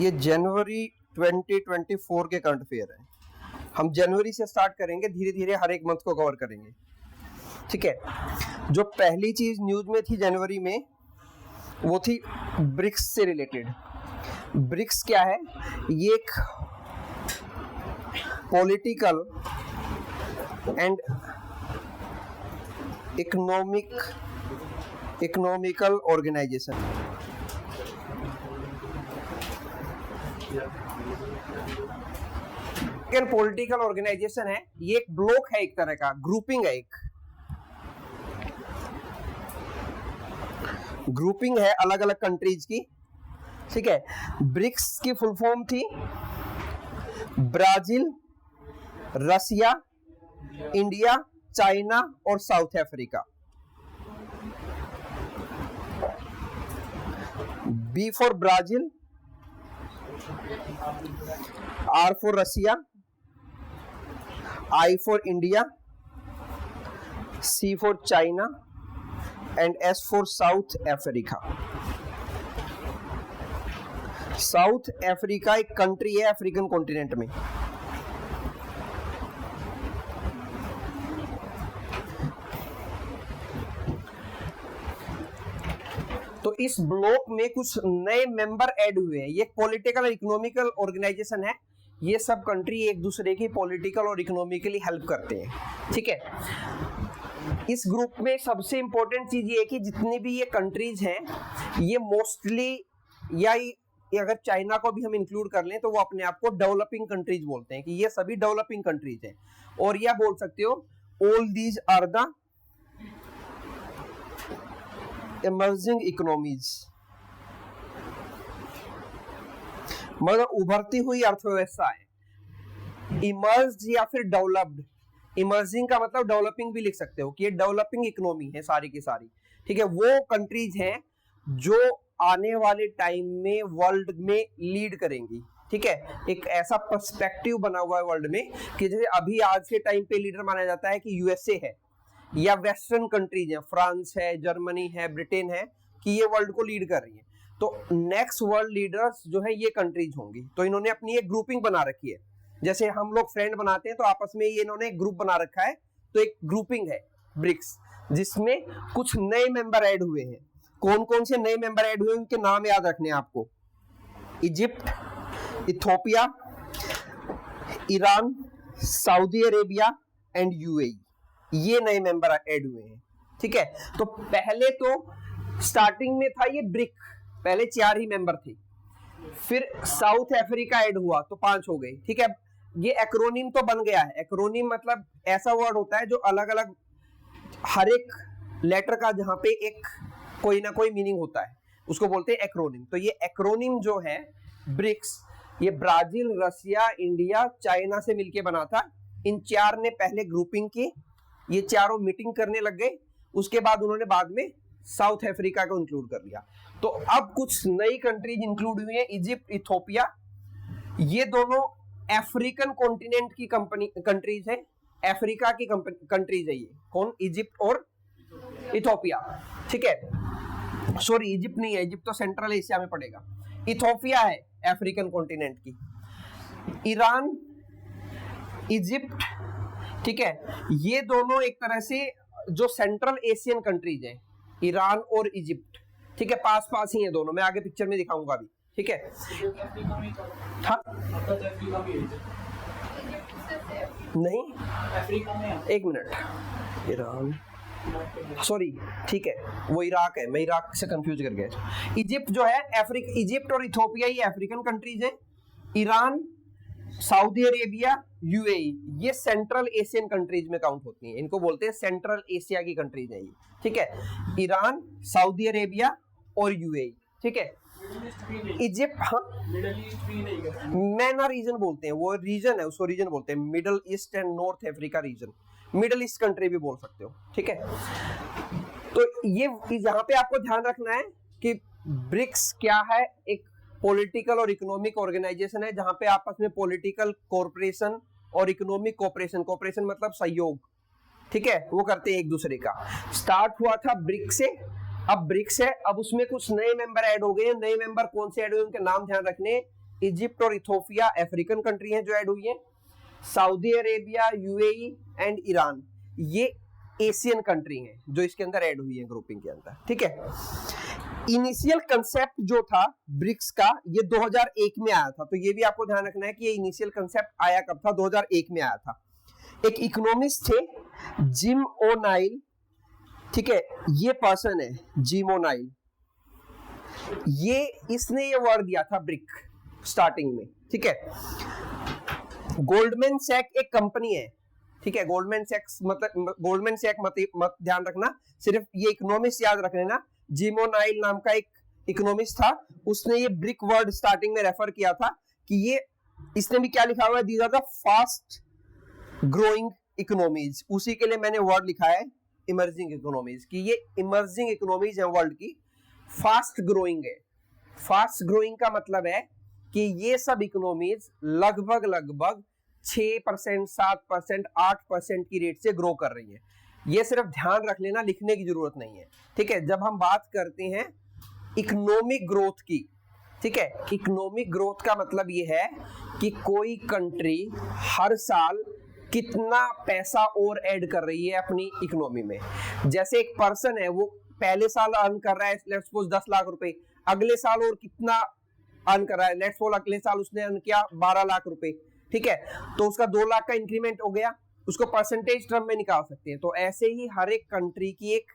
ये जनवरी 2024 के current affair है। हम जनवरी से स्टार्ट करेंगे, धीरे धीरे हर एक मंथ को कवर करेंगे। ठीक है। जो पहली चीज न्यूज में थी जनवरी में, वो थी ब्रिक्स से रिलेटेड। ब्रिक्स क्या है? ये एक political and economical organization. Political organization है, ये एक ब्लॉक है, एक तरह का ग्रुपिंग है, एक ग्रुपिंग है अलग अलग कंट्रीज की। ठीक है। ब्रिक्स की फुल फॉर्म थी ब्राजील, रसिया, इंडिया, चाइना और South Africa. B for Brazil, R for Russia, I for India, C for China and S for South Africa. South Africa एक कंट्री है अफ्रीकन कॉन्टिनेंट में। तो इस block में कुछ नए मेंबर ऐड हुए हैं। ये पॉलिटिकल और इकोनॉमिकल ऑर्गेनाइजेशन है। ये सब कंट्री एक दूसरे की पॉलिटिकल और इकोनॉमिकली हेल्प करते हैं। ठीक है। इस ग्रुप में सबसे इंपॉर्टेंट चीज ये है कि जितनी भी ये कंट्रीज हैं, ये मोस्टली, या अगर चाइना को भी हम इंक्लूड कर लें तो वो अपने आप को डेवलपिंग कंट्रीज बोलते हैं, कि ये सभी डेवलपिंग कंट्रीज हैं। और यह बोल सकते हो all these are the emerging economies, मतलब उभरती हुई अर्थव्यवस्था है। इमर्ज या फिर डेवलप्ड। इमर्जिंग का मतलब डेवलपिंग भी लिख सकते हो, कि ये डेवलपिंग इकोनॉमी है सारी की सारी। ठीक है। वो कंट्रीज हैं जो आने वाले टाइम में वर्ल्ड में लीड करेंगी। ठीक है। एक ऐसा पर्सपेक्टिव बना हुआ है वर्ल्ड में कि जैसे अभी आज के टाइम पे लीडर माना जाता है कि यूएसए है, या वेस्टर्न कंट्रीज हैं, फ्रांस है, जर्मनी है, ब्रिटेन है, कि ये वर्ल्ड को लीड कर रही है। तो नेक्स्ट वर्ल्ड लीडर्स जो है ये कंट्रीज होंगी। तो इन्होंने अपनी एक ग्रुपिंग बना रखी है। जैसे हम लोग फ्रेंड बनाते हैं तो आपस में ये इन्होंने एक ग्रुप बना रखा है, तो एक ग्रुपिंग है ब्रिक्स, जिसमें कुछ नए मेंबर ऐड हुए हैं। कौन कौन से नए मेंबर ऐड हुए, उनके नाम याद रखने हैं आपको। Egypt, Ethiopia, Iran, Saudi Arabia and UAE, ये नए मेंबर ऐड हुए हैं। ठीक है। तो पहले तो स्टार्टिंग में था ये ब्रिक, पहले 4 ही मेंबर थे, फिर साउथ अफ्रीका ऐड हुआ तो 5 हो गए। ठीक है। ये एक्रोनिम तो बन गया है। एक्रोनिम मतलब ऐसा वर्ड होता है जो अलग अलग हर एक लेटर का जहां पे एक कोई ना कोई मीनिंग होता है, उसको बोलते हैं एक्रोनिम। तो ये एक्रोनिम जो है ब्रिक्स, ये ब्राजील, रसिया, इंडिया, चाइना से मिलके बना था। इन 4 ने पहले ग्रुपिंग की, ये चारों मीटिंग करने लग गए। उसके बाद उन्होंने बाद में साउथ अफ्रीका को इंक्लूड कर लिया। तो अब कुछ नई कंट्रीज इंक्लूड हुई हैं, इजिप्ट, इथियोपिया। ये दोनों अफ्रीकन कॉन्टिनेंट की कंट्रीज हैं, अफ्रीका की कंट्रीज है ये। कौन? इजिप्ट और इथियोपिया। ठीक है। सॉरी, इजिप्ट नहीं है, इजिप्ट तो सेंट्रल एशिया में पड़ेगा। इथियोपिया है अफ्रीकन कॉन्टिनेंट की। ईरान, इजिप्ट, ठीक है, ये दोनों एक तरह से जो सेंट्रल एशियन कंट्रीज हैं, ईरान और इजिप्ट। ठीक है। पास पास ही है दोनों, मैं आगे पिक्चर में दिखाऊंगा अभी। ठीक है। हाँ नहीं, अफ्रीका में, एक मिनट, ईरान, सॉरी, ठीक है, वो इराक है, मैं इराक से कंफ्यूज कर गया। इजिप्ट जो है इजिप्ट और इथियोपिया ये अफ्रीकन कंट्रीज हैं। ईरान, सऊदी अरेबिया, यूएई, ये सेंट्रल एशियन कंट्रीज में काउंट होती हैं। इनको बोलते हैं सेंट्रल एशिया की कंट्रीज हैं ये। ठीक है। ईरान, सऊदी अरेबिया और यूएई। ठीक है। इजिप्ट, हाँ, मैना रीजन बोलते हैं, वो रीजन है, उसको रीजन बोलते हैं। Middle east and north Africa reason, middle east country भी बोल सकते हो। ठीक है। तो ये यहाँ पे आपको ध्यान रखना है कि ब्रिक्स क्या है। एक पॉलिटिकल और इकोनॉमिक ऑर्गेनाइजेशन है, जहां पे आपस में पॉलिटिकल कोऑपरेशन और इकोनॉमिक कोऑपरेशन मतलब सहयोग, ठीक है, वो करते हैं एक दूसरे का। स्टार्ट हुआ था ब्रिक्स से, अब ब्रिक्स है, अब उसमें कुछ नए मेंबर ऐड हो गए हैं। नए मेंबर कौन से ऐड हुए उनके नाम ध्यान रखने। इजिप्ट और इथोपिया अफ्रीकन कंट्री हैं जो ऐड हुई हैं। Saudi Arabia, UAE and Iran ये एशियन कंट्री हैं जो इसके अंदर ऐड हुई है ग्रुपिंग के अंदर। ठीक है। इनिशियल कंसेप्ट जो था ब्रिक्स का ये 2001 में आया था, तो ये भी आपको ध्यान रखना है कि ये इनिशियल कंसेप्ट आया कब था, 2001 में आया था। एक इकोनॉमिस्ट थे जिम ओनाइल, ठीक है, ये पर्सन है जिम ओनाइल, ये इसने ये वर्ड दिया था ब्रिक स्टार्टिंग में। ठीक है। गोल्डमैन सैक एक कंपनी है, ठीक है, गोल्डमैन सैक्स मतलब गोल्डमैन सैक मत ध्यान रखना, सिर्फ ये इकोनॉमिस्ट याद रख लेना। जिम ओनाइल नाम का एक इकोनॉमिस्ट था, उसने ये ब्रिक वर्ड स्टार्टिंग में रेफर किया था कि ये, इसने भी क्या लिखा हुआ है, these are the fast growing economies, उसी के लिए मैंने वर्ड लिखा है इमर्जिंग इकोनॉमीज, कि ये इमर्जिंग इकोनॉमीज है वर्ल्ड की, फास्ट ग्रोइंग है। फास्ट ग्रोइंग का मतलब है कि ये सब इकोनॉमीज लगभग 6%, 7%, 8% की रेट से ग्रो कर रही है। ये सिर्फ ध्यान रख लेना, लिखने की जरूरत नहीं है। ठीक है। जब हम बात करते हैं इकोनॉमिक ग्रोथ की, ठीक है, इकोनॉमिक ग्रोथ का मतलब ये है कि कोई कंट्री हर साल कितना पैसा और ऐड कर रही है अपनी इकोनॉमी में। जैसे एक पर्सन है, वो पहले साल अर्न कर रहा है लेट्स सपोज 10 लाख रुपए, अगले साल और कितना अर्न कर रहा है, लेट्स सपोज अगले साल उसने अर्न किया 12 लाख रुपए, ठीक है, तो उसका 2 लाख का इंक्रीमेंट हो गया, उसको परसेंटेज टर्म में निकाल सकते हैं। तो ऐसे ही हर एक कंट्री की एक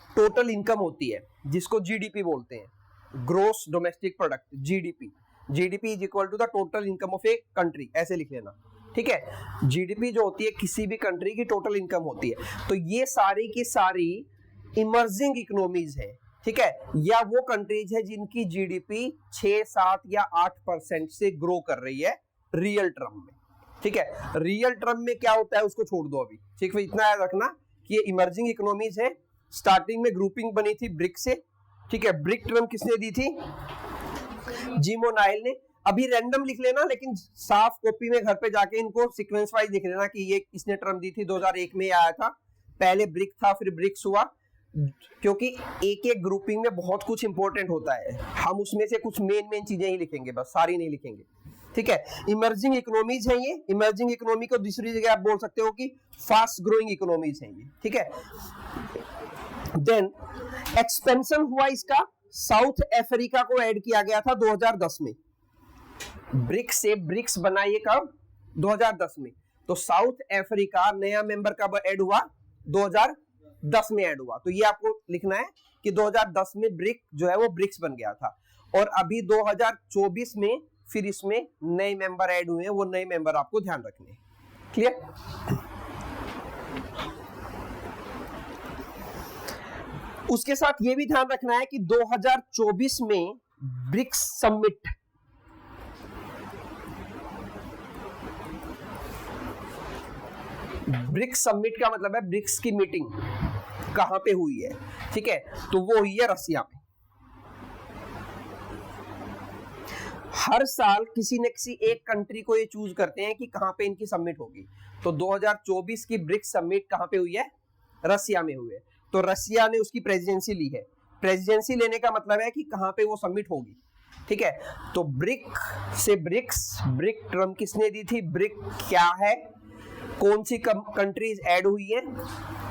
टोटल इनकम होती है जिसको जीडीपी बोलते हैं, gross domestic product, GDP. GDP is equal to the total income of a country, ऐसे लिख लेना। ठीक है। जीडीपी जो होती है किसी भी कंट्री की टोटल इनकम होती है। तो ये सारी की सारी इमर्जिंग इकोनॉमीज है, ठीक है, या वो कंट्रीज है जिनकी जीडीपी 6, 7 या 8% से ग्रो कर रही है रियल टर्म में। ठीक है। रियल टर्म में क्या होता है उसको छोड़ दो अभी, ठीक है, इतना याद रखना कि ये इमर्जिंग इकोनॉमीज है। स्टार्टिंग में ग्रुपिंग बनी थी ब्रिक से, ठीक है, ब्रिक टर्म किसने दी थी, जिम ओनाइल ने। अभी रैंडम लिख लेना, लेकिन साफ कॉपी में घर पे जाके इनको सीक्वेंस वाइज लिख लेना कि ये इसने टर्म दी थी, 2001 में आया था, पहले ब्रिक था फिर ब्रिक्स हुआ, क्योंकि एक एक ग्रुपिंग में बहुत कुछ इंपॉर्टेंट होता है, हम उसमें से कुछ मेन चीजें ही लिखेंगे, बस सारी नहीं लिखेंगे। ठीक है। इमर्जिंग इकोनॉमीज है ये, इमर्जिंग इकोनॉमी को दूसरी जगह आप बोल सकते हो कि फास्ट ग्रोइंग इकोनॉमीज है ये। ठीक है। देन एक्सपेंशन हुआ इसका, साउथ अफ्रीका को ऐड किया गया था 2010 में। ब्रिक्स से ब्रिक्स बना ये कब, 2010 में। तो साउथ अफ्रीका नया मेंबर कब ऐड हुआ, 2010 में ऐड हुआ। तो ये आपको लिखना है कि 2010 में ब्रिक जो है वो ब्रिक्स बन गया था, और अभी 2024 में फिर इसमें नए मेंबर ऐड हुए हैं, वो नए मेंबर आपको ध्यान रखने हैं। क्लियर। उसके साथ ये भी ध्यान रखना है कि 2024 में ब्रिक्स समिट, ब्रिक्स समिट का मतलब है ब्रिक्स की मीटिंग कहां पे हुई है, ठीक है, तो वो हुई है रसिया में। हर साल किसी न किसी एक कंट्री को ये चूज करते हैं कि कहां पे इनकी समिट होगी। तो 2024 की ब्रिक्स समिट कहां पे हुई है, रसिया में हुई है। तो रसिया ने उसकी प्रेसिडेंसी ली है। प्रेसिडेंसी लेने का मतलब है कि कहां पे वो समिट होगी। ठीक है। तो ब्रिक से ब्रिक्स, ब्रिक टर्म किसने दी थी, ब्रिक क्या है, कौन सी कंट्रीज ऐड हुई है,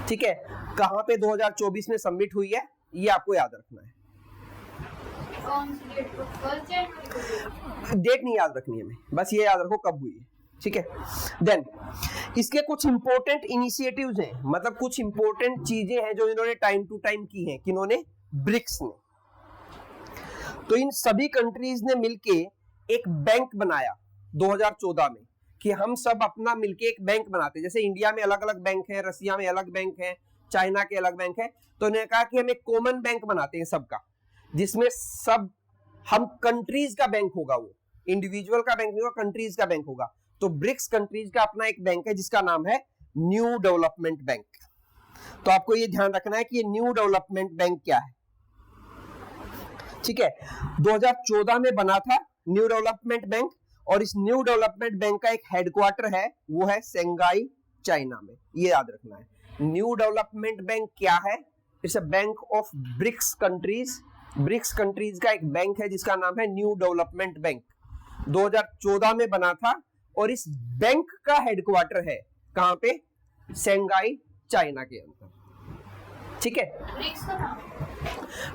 ठीक है, कहां पे 2024 में समिट हुई है, ये आपको याद रखना है। डेट नहीं याद रखनी है हमें, बस ये याद रखो कब हुई है। ठीक है। देन इसके कुछ इंपॉर्टेंट इनिशिएटिव्स हैं, मतलब कुछ इंपॉर्टेंट चीजें हैं जो इन्होंने टाइम टू टाइम की हैं, किन्होंने, ब्रिक्स ने। तो इन सभी कंट्रीज ने मिलके एक बैंक बनाया 2014 में, कि हम सब अपना मिलके एक बैंक बनाते हैं। जैसे इंडिया में अलग अलग बैंक है, रसिया में अलग बैंक है, चाइना के अलग बैंक है, तो उन्होंने कहा कि हम एक कॉमन बैंक बनाते हैं सबका, जिसमें सब हम कंट्रीज का बैंक होगा, वो इंडिविजुअल का बैंक नहीं होगा, कंट्रीज का बैंक होगा। तो ब्रिक्स कंट्रीज का अपना एक बैंक है जिसका नाम है न्यू डेवलपमेंट बैंक। तो आपको ये ध्यान रखना है कि ये न्यू डेवलपमेंट बैंक क्या है। ठीक है। 2014 में बना था न्यू डेवलपमेंट बैंक, और इस न्यू डेवलपमेंट बैंक का एक हेडक्वार्टर है, वो है शंघाई, चाइना में। ये याद रखना है। न्यू डेवलपमेंट बैंक क्या है, it's a bank of BRICS countries. BRICS countries का एक बैंक है जिसका नाम है न्यू डेवलपमेंट बैंक। 2014 में बना था और इस बैंक का हेडक्वार्टर है कहां पे? शंघाई, चाइना के अंदर। ठीक है,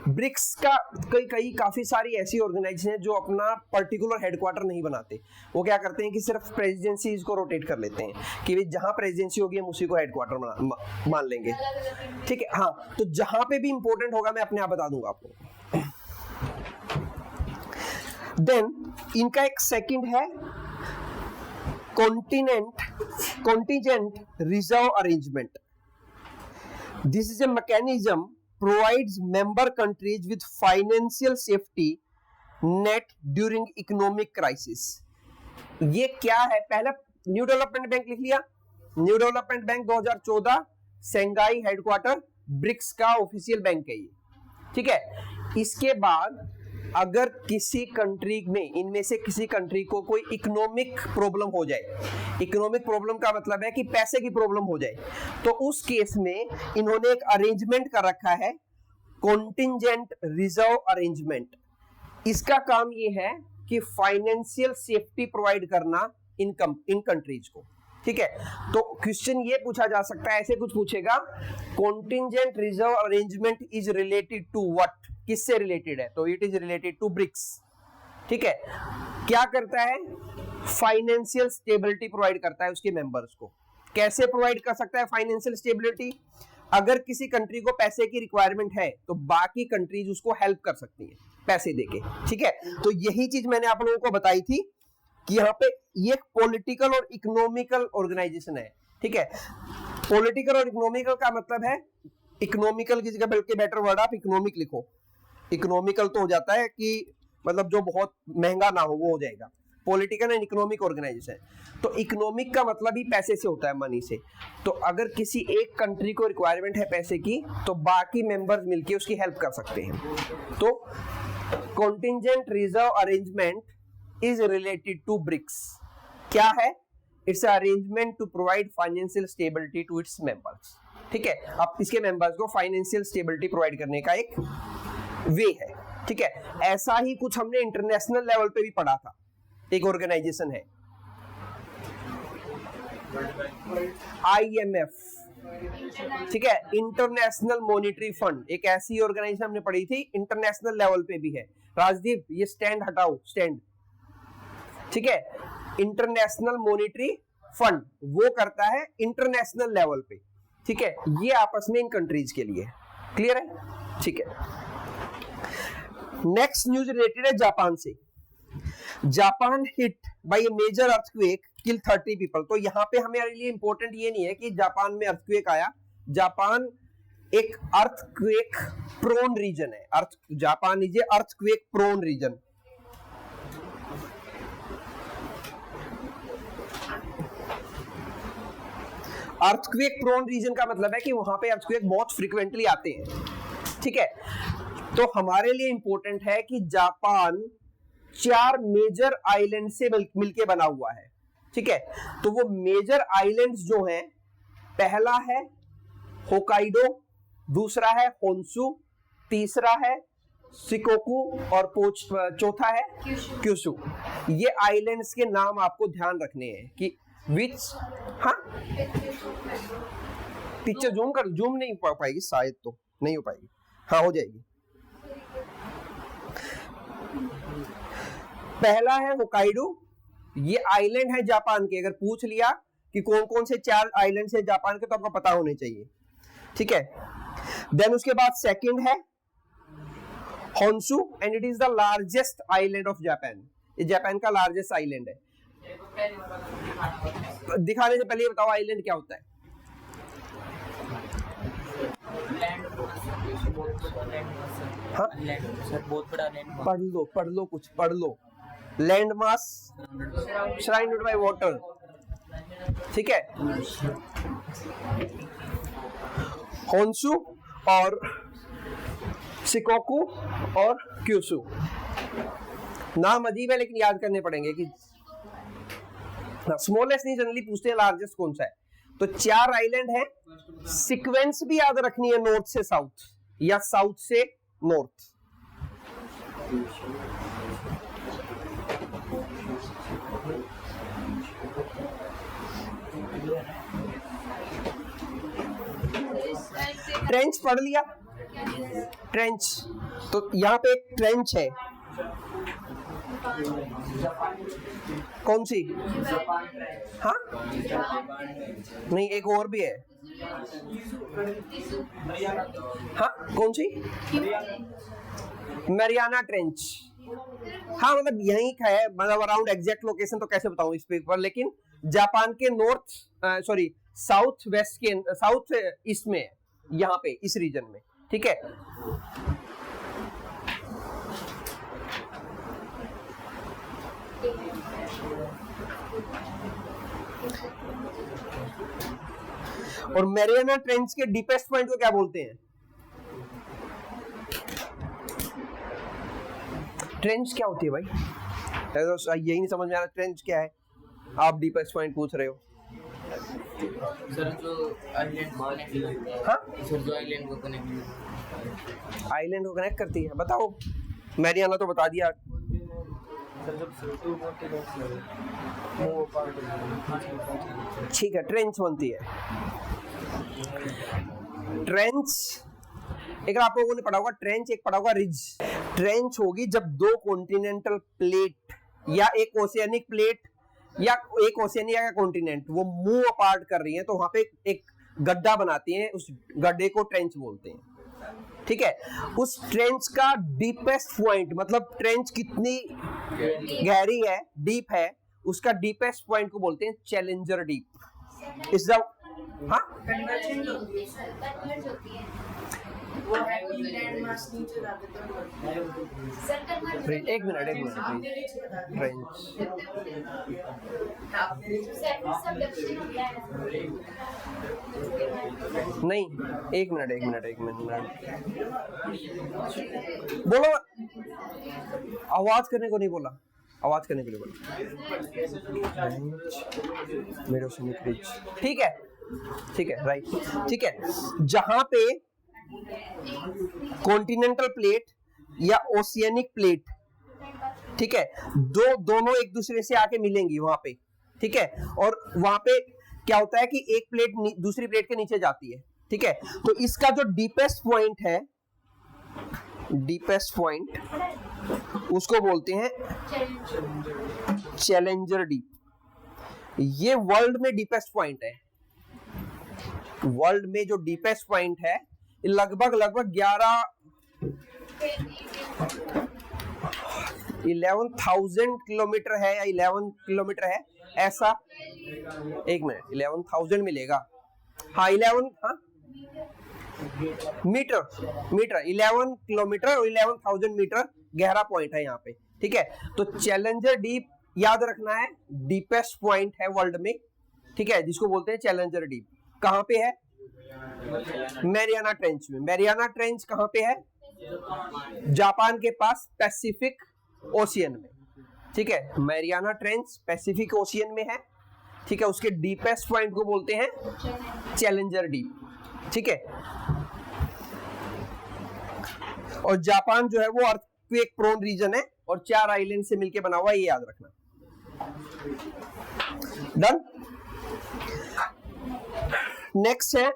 ब्रिक्स का कई काफी सारी ऐसी ऑर्गेनाइजेशन है जो अपना पर्टिकुलर हेडक्वार्टर नहीं बनाते। वो क्या करते हैं कि सिर्फ प्रेसिडेंसीज को रोटेट कर लेते हैं कि भाई जहां प्रेसिडेंसी होगी हम उसी को हेडक्वार्टर मान लेंगे। ठीक है, हाँ, तो जहां पे भी इंपॉर्टेंट होगा मैं अपने आप बता दूंगा आपको। देन इनका एक सेकंड है contingent reserve arrangement. This is a mechanism provides member countries with financial safety net during economic crisis. ये क्या है? पहला न्यू डेवलपमेंट बैंक लिख लिया। New development bank 2014, Shanghai headquarter, BRICS का ऑफिशियल बैंक है ये। ठीक है, इसके बाद अगर किसी कंट्री में, इनमें से किसी कंट्री को कोई इकोनॉमिक प्रॉब्लम हो जाए, इकोनॉमिक प्रॉब्लम का मतलब है कि पैसे की प्रॉब्लम हो जाए, तो उस केस में इन्होंने एक अरेंजमेंट कर रखा है, कॉन्टिजेंट रिजर्व अरेंजमेंट। इसका काम ये है कि फाइनेंशियल सेफ्टी प्रोवाइड करना इन कंट्रीज को। ठीक है, तो क्वेश्चन ये पूछा जा सकता है, ऐसे कुछ पूछेगा, contingent reserve arrangement is related to what? किससे रिलेटेड है? तो it is related to BRICS. ठीक है, क्या करता है? फाइनेंशियल स्टेबिलिटी प्रोवाइड करता है उसके मेंबर्स को। कैसे प्रोवाइड कर सकता है फाइनेंशियल स्टेबिलिटी? अगर किसी कंट्री को पैसे की रिक्वायरमेंट है तो बाकी कंट्रीज उसको हेल्प कर सकती है पैसे देके। ठीक है, तो यही चीज मैंने आप लोगों को बताई थी कि यहाँ पे ये पॉलिटिकल और इकोनॉमिकल ऑर्गेनाइजेशन है। ठीक है, पॉलिटिकल और इकोनॉमिकल का मतलब है, इकोनॉमिकल की जगह बल्कि बेटर वर्ड आप इकोनॉमिक लिखो। इकोनॉमिकल तो हो जाता है कि मतलब जो बहुत महंगा ना हो वो हो जाएगा। पॉलिटिकल एंड इकोनॉमिक ऑर्गेनाइजेशन, तो इकोनॉमिक का मतलब ही पैसे से होता है, मनी से। तो अगर किसी एक कंट्री को रिक्वायरमेंट है पैसे की तो बाकी मेंबर्स मिलके उसकी हेल्प कर सकते हैं। तो contingent reserve arrangement is related to BRICS. क्या है? It's arrangement to provide financial stability to its members. ठीक है, अब इसके मेंबर्स को फाइनेंशियल स्टेबिलिटी प्रोवाइड करने का एक वे है। ठीक है, ऐसा ही कुछ हमने इंटरनेशनल लेवल पे भी पढ़ा था। एक ऑर्गेनाइजेशन है IMF। ठीक है, इंटरनेशनल मॉनिटरी फंड, एक ऐसी ऑर्गेनाइजेशन हमने पढ़ी थी, इंटरनेशनल लेवल पे भी है। राजदीप ये स्टैंड हटाओ, स्टैंड। ठीक है, इंटरनेशनल मॉनिटरी फंड वो करता है इंटरनेशनल लेवल पे। ठीक है, ये आपस में इन कंट्रीज के लिए। क्लियर है? ठीक है, नेक्स्ट न्यूज रिलेटेड है जापान से। Japan hit by a major earthquake kill 30 people. तो यहां पे हमारे लिए इंपॉर्टेंट ये नहीं है कि जापान में अर्थक्वेक आया। जापान एक अर्थक्वेक प्रोन रीजन है। Japan is a earthquake prone region. Earthquake prone region का मतलब है कि वहां पे अर्थक्वेक बहुत फ्रीक्वेंटली आते हैं। ठीक है, तो हमारे लिए इंपॉर्टेंट है कि जापान 4 मेजर आइलैंड से मिलके बना हुआ है। ठीक है, तो वो मेजर आइलैंड्स जो हैं, पहला है होकाइडो, दूसरा है होन्शु, तीसरा है शिकोकू और चौथा है क्यूशु। ये आइलैंड्स के नाम आपको ध्यान रखने हैं कि विच, हाँ पिक्चर जूम कर, जूम नहीं हो पाएगी शायद, तो नहीं हो पाएगी, हाँ हो जाएगी। पहला है होकाइडो, ये आइलैंड है जापान के। अगर पूछ लिया कि कौन कौन से 4 आइलैंड है जापान के तो आपको पता होने चाहिए। ठीक है, देन उसके बाद सेकंड है Honshu and it is the largest island of Japan. ये जापान का लार्जेस्ट आइलैंड है। दिखाने से पहले ये बताओ आइलैंड क्या होता है? हाँ? बहुत बड़ा लैंड, पढ़ लो कुछ पढ़ लो। Land mass surrounded by water. ठीक है, होन्शु और शिकोकू और क्यूशु। नाम अजीब है लेकिन याद करने पड़ेंगे कि स्मॉलेस्ट नहीं जनरली पूछते हैं, लार्जेस्ट कौन सा है। तो 4 आइलैंड है। सीक्वेंस भी याद रखनी है, नॉर्थ से साउथ या साउथ से नॉर्थ। ट्रेंच पढ़ लिया, ट्रेंच, तो यहाँ पे एक ट्रेंच है, कौन सी? हाँ नहीं, एक और भी है। हाँ कौन सी? Mariana trench. हाँ मतलब यहीं का है, मतलब अराउंड एग्जैक्ट लोकेशन तो कैसे बताऊं इस पे पर, लेकिन जापान के नॉर्थ सॉरी साउथ वेस्ट के साउथ ईस्ट में है, यहाँ पे इस रीजन में, ठीक है। और मैरियाना ट्रेंच के डीपेस्ट पॉइंट को क्या बोलते हैं? ट्रेंच क्या होती है भाई? तो यही नहीं समझ में आ रहा ट्रेंच क्या है, आप डीपेस्ट पॉइंट पूछ रहे हो। सर जो आइलैंड को कनेक्ट करती है। हाँ सर जो आइलैंड को कनेक्ट करती है। आइलैंड को कनेक्ट करती है, बताओ। मैरियाना तो बता दिया। सर जब टू कॉन्टिनेंट्स वो पार्ट, ठीक है, ट्रेंच बनती है। ट्रेंच एक आप लोगों ने पढ़ा होगा, ट्रेंच एक पढ़ा होगा रिज। ट्रेंच होगी जब दो कॉन्टिनेंटल प्लेट या एक ओशियनिक प्लेट या एक ओशियनिया का कॉन्टिनेंट वो मूव अपार्ट कर रही है, तो वहां पे एक गड्ढा बनाती हैं, उस गड्ढे को ट्रेंच बोलते हैं, ठीक है। उस ट्रेंच का डीपेस्ट पॉइंट, मतलब ट्रेंच कितनी गहरी है, डीप है, उसका डीपेस्ट पॉइंट को बोलते हैं चैलेंजर डीप। इस द हाँ वो लैंड मास नीचे जाते हैं। एक मिनट नहीं, एक मिनट बोलो, आवाज करने को नहीं बोला, आवाज करने के लिए बोला। मेरे ठीक है, ठीक है, राइट, ठीक है। जहां पे कॉन्टिनेंटल प्लेट या ओशियनिक प्लेट, ठीक है, दोनों एक दूसरे से आके मिलेंगी वहां पे, ठीक है, और वहां पे क्या होता है कि एक प्लेट दूसरी प्लेट के नीचे जाती है, ठीक है। तो इसका जो डीपेस्ट पॉइंट है, डीपेस्ट पॉइंट उसको बोलते हैं चैलेंजर डीप। ये वर्ल्ड में डीपेस्ट पॉइंट है। वर्ल्ड में जो डीपेस्ट पॉइंट है लगभग 11,000 किलोमीटर है या 11 किलोमीटर है ऐसा। एक मिनट, 11,000 मिलेगा, हाँ 11 हाँ मीटर 11 किलोमीटर और 11,000 मीटर गहरा पॉइंट है यहाँ पे, ठीक है। तो चैलेंजर डीप याद रखना है, डीपेस्ट पॉइंट है वर्ल्ड में, ठीक है, जिसको बोलते हैं चैलेंजर डीप। कहाँ पे है? मैरियाना ट्रेंच में। मैरियाना ट्रेंच कहाँ पे है? जापान के पास पैसिफिक ओशियन में, ठीक है। मैरियाना ट्रेंच पैसिफिक ओशियन में है, ठीक है। उसके डीपेस्ट पॉइंट को बोलते हैं चैलेंजर डीप, ठीक है। और जापान जो है वो अर्थक्वेक प्रोन रीजन है और 4 आइलैंड से मिलके बना हुआ है, ये याद रखना। डन। नेक्स्ट है,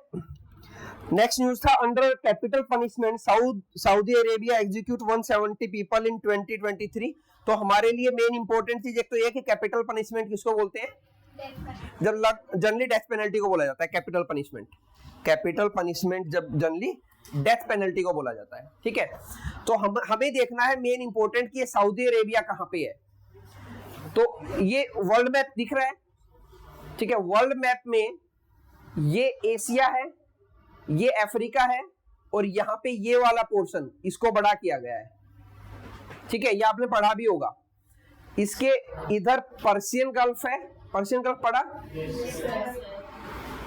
नेक्स्ट न्यूज था, under capital punishment Saudi Arabia execute 170 people in 2023। तो हमारे लिए मेन इंपॉर्टेंट चीज एक तो ये कि कैपिटल पनिशमेंट किसको बोलते हैं? जब जनरली डेथ पेनल्टी को बोला जाता है कैपिटल पनिशमेंट। कैपिटल पनिशमेंट जब जनरली डेथ पेनल्टी को बोला जाता है, ठीक है। तो हमें देखना है मेन इंपॉर्टेंट कि ये सऊदी अरेबिया कहाँ पे है। तो ये वर्ल्ड मैप दिख रहा है, ठीक है। वर्ल्ड मैप में ये एशिया है, ये अफ्रीका है और यहाँ पे ये वाला पोर्शन इसको बड़ा किया गया है, ठीक है। ये आपने पढ़ा भी होगा। इसके इधर पर्शियन गल्फ है, पर्शियन गल्फ पढ़ा?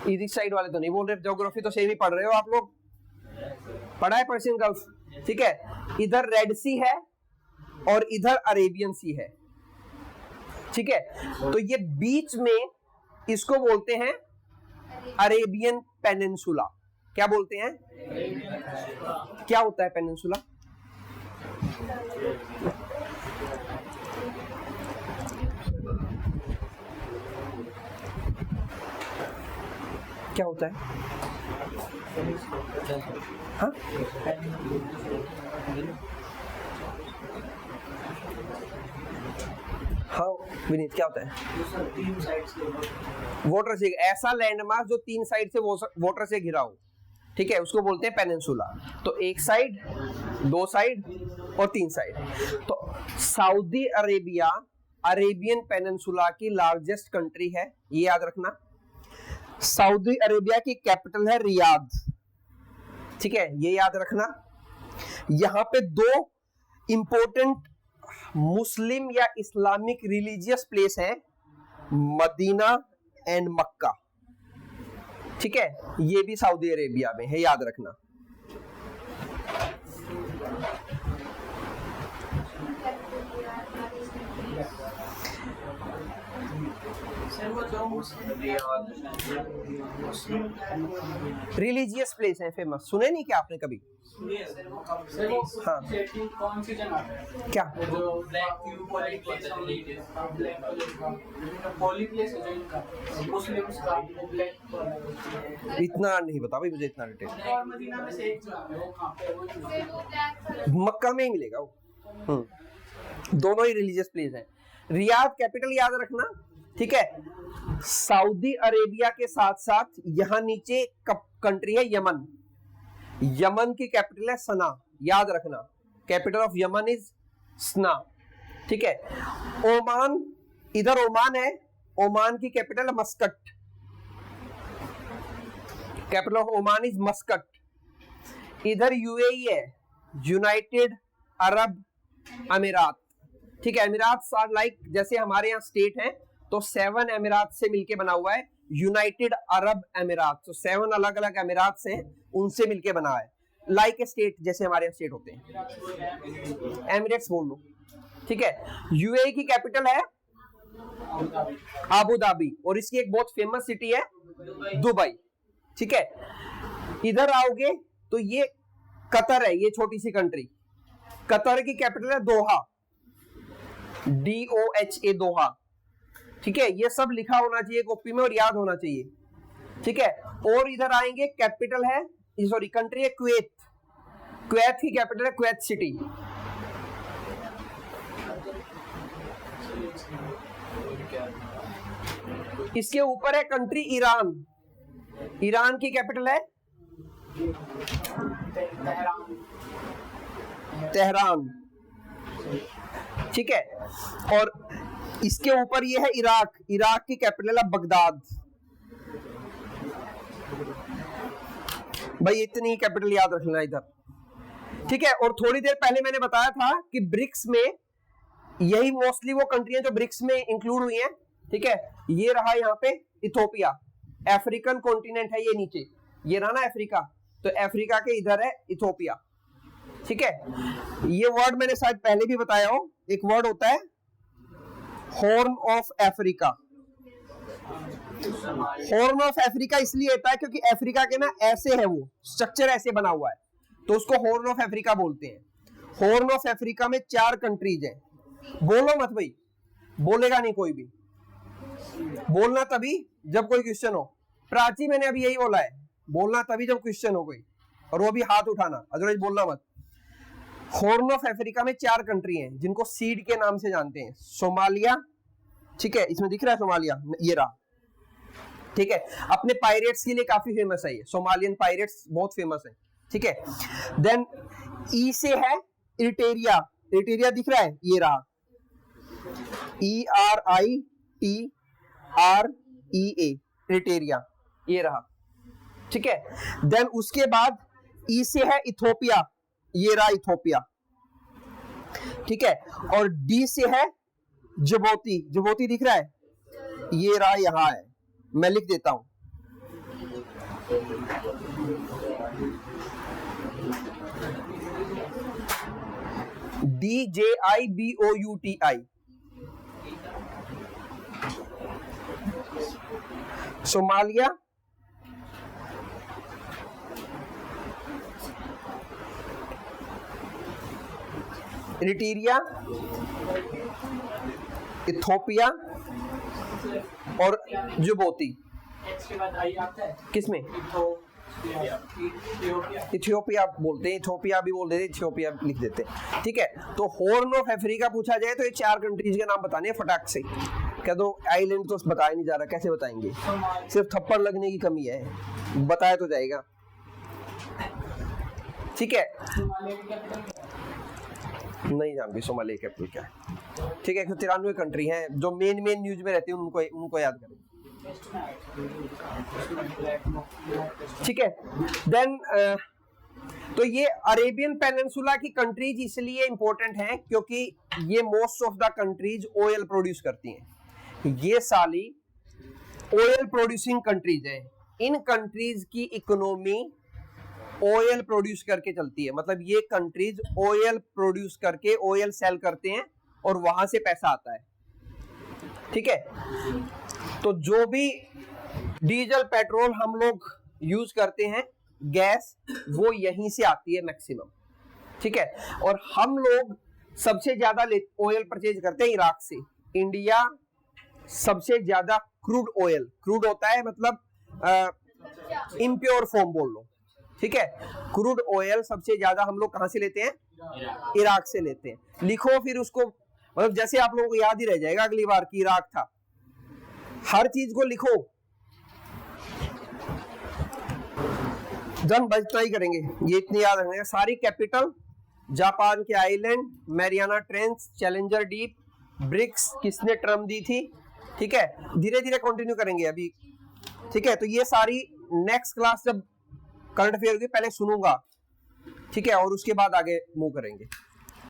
इधर साइड वाले तो नहीं बोल रहे, ज्योग्राफी तो सेम ही पढ़ रहे हो आप लोग, पढ़ा है पर्शियन गल्फ, ठीक है। इधर रेड सी है और इधर अरेबियन सी है, ठीक है। तो ये बीच में इसको बोलते हैं अरेबियन पेनिनसुला। क्या बोलते हैं? क्या होता है पेनिनसुला? क्या होता है? हाँ? हाँ विनीत, क्या होता है? वाटर से, ऐसा लैंडमार्क जो 3 साइड से वाटर से घिरा हो, ठीक है, उसको बोलते हैं पेनिनसुला। तो 1 साइड, 2 साइड और 3 साइड। तो सऊदी अरेबिया अरेबियन पेनिनसुला की लार्जेस्ट कंट्री है, ये याद रखना। सऊदी अरेबिया की कैपिटल है रियाद, ठीक है, ये याद रखना। यहां पे 2 इंपॉर्टेंट मुस्लिम या इस्लामिक रिलीजियस प्लेस है, मदीना एंड मक्का, ठीक है, ये भी सऊदी अरेबिया में है, याद रखना। रिलीजियस प्लेस है फेमस, सुने नहीं क्या आपने कभी? हाँ कौन सी जगह है? क्या? जो ब्लैक होली प्लेस है जो इनका मुस्लिम्स का वो ब्लैक, इतना नहीं पता भाई मुझे, इतना डिटेल। और मदीना में से एक जगह है वो कहाँ पे है? वो मक्का में ही मिलेगा वो। दोनों ही रिलीजियस प्लेस हैं। रियाद कैपिटल याद रखना, ठीक है। सऊदी अरेबिया के साथ साथ यहां नीचे कंट्री है यमन, यमन की कैपिटल है सना, याद रखना, कैपिटल ऑफ यमन इज सना, ठीक है। ओमान, इधर ओमान है, ओमान की कैपिटल है Muscat, capital of Oman is Muscat. इधर यूएई है, यूनाइटेड अरब अमीरात, ठीक है। अमीरात आर लाइक जैसे हमारे यहाँ स्टेट हैं, तो 7 अमीरात से मिलके बना हुआ है यूनाइटेड अरब अमीरात। तो 7 अलग अलग अमीरात से, उनसे मिलके बना है, लाइक ए स्टेट, जैसे हमारे यहाँ स्टेट होते हैं, एमिरेट्स बोल लो, ठीक है। यूएई की कैपिटल है अबू धाबी, और इसकी एक बहुत फेमस सिटी है दुबई, ठीक है। इधर आओगे तो ये कतर है, ये छोटी सी कंट्री, कतर की कैपिटल है दोहा, DOHA, दोहा, ठीक है। ये सब लिखा होना चाहिए कॉपी में और याद होना चाहिए, ठीक है। और इधर आएंगे, कैपिटल है, सॉरी कंट्री है कुवैत, कुवैत की कैपिटल है कुवैत सिटी। इसके ऊपर है कंट्री ईरान, ईरान की कैपिटल है तेहरान, ठीक है। और इसके ऊपर ये है इराक, इराक की कैपिटल है बगदाद। भाई इतनी कैपिटल याद रखना इधर, ठीक है। और थोड़ी देर पहले मैंने बताया था कि ब्रिक्स में यही मोस्टली वो कंट्रियां जो ब्रिक्स में इंक्लूड हुई हैं, ठीक है। ये रहा यहाँ पे इथोपिया, अफ्रीकन कॉन्टिनेंट है ये नीचे, ये रहा ना अफ्रीका, तो अफ्रीका के इधर है इथोपिया, ठीक है। ये वर्ड मैंने शायद पहले भी बताया हो, एक वर्ड होता है horn of Africa. Horn of Africa इसलिए होता है क्योंकि अफ्रीका के ना ऐसे है, वो स्ट्रक्चर ऐसे बना हुआ है, तो उसको हॉर्न ऑफ अफ्रीका बोलते हैं। हॉर्न ऑफ अफ्रीका में 4 कंट्रीज हैं। बोलो मत भाई, बोलेगा नहीं कोई भी, बोलना तभी जब कोई क्वेश्चन हो। प्राची मैंने अभी यही बोला है, बोलना तभी जब क्वेश्चन हो कोई, और वो भी हाथ उठाना, अदरवाइज बोलना मत। हॉर्न ऑफ अफ्रीका में 4 कंट्री हैं जिनको सीड के नाम से जानते हैं। सोमालिया, ठीक है, इसमें दिख रहा है सोमालिया, ये रहा, ठीक है। अपने पायरेट्स के लिए काफी फेमस है ये, सोमालियन पायरेट्स बहुत फेमस है, ठीक है। देन ई से है इरिटेरिया, इरिटेरिया दिख रहा है, ये रहा, ERITREA, इरिटेरिया, ये रहा, ठीक है। देन उसके बाद ई से है इथोपिया, ये रहा इथोपिया, ठीक है। और डी से है जिबूती, जिबूती दिख रहा है, ये रहा, यहां है, मैं लिख देता हूं, DJIBOUTI, सोमालिया, इरिटेरिया, इथोपिया और जिबूती। एक्स के बाद आई आता है। किसमें? इथियोपिया बोलते हैं, इथियोपिया भी बोल देते हैं, इथियोपिया लिख देते हैं। ठीक है, तो हॉर्न ऑफ अफ्रीका पूछा जाए तो ये 4 कंट्रीज के नाम बताने हैं फटाक से। कह दो आइलैंड तो बताया नहीं जा रहा, कैसे बताएंगे? सिर्फ थप्पड़ लगने की कमी है, बताया तो जाएगा। ठीक है, नहीं जानती सोमालिया कैपिटल क्या है। ठीक है, 193 कंट्री हैं जो मेन न्यूज में रहते हैं, उनको याद करें। ठीक है, देन तो ये अरेबियन पेनिनसुला की कंट्रीज इसलिए इंपॉर्टेंट हैं क्योंकि ये most of the countries oil produce करती हैं। ये साली ऑयल प्रोड्यूसिंग कंट्रीज हैं। इन कंट्रीज की इकोनॉमी ऑयल प्रोड्यूस करके चलती है, मतलब ये कंट्रीज ऑयल प्रोड्यूस करके ऑयल सेल करते हैं और वहां से पैसा आता है। ठीक है, तो जो भी डीजल पेट्रोल हम लोग यूज करते हैं, गैस, वो यहीं से आती है मैक्सिमम। ठीक है, और हम लोग सबसे ज्यादा ऑयल परचेज करते हैं इराक से। इंडिया सबसे ज्यादा क्रूड ऑयल, क्रूड होता है मतलब इम्प्योर फॉर्म बोल लो। ठीक है, क्रूड ऑयल सबसे ज्यादा हम लोग कहां से लेते हैं? इराक से लेते हैं। लिखो फिर उसको, मतलब जैसे आप लोगों को याद ही रह जाएगा अगली बार की इराक था। हर चीज को लिखो, जन बचता ही करेंगे, ये इतनी याद रखना। सारी कैपिटल, जापान के island, Mariana Trench, Challenger Deep, BRICS किसने टर्म दी थी। ठीक है, धीरे धीरे कंटिन्यू करेंगे अभी। ठीक है, तो ये सारी नेक्स्ट क्लास जब करंट अफेयर होगी पहले सुनूंगा। ठीक है, और उसके बाद आगे मूव करेंगे।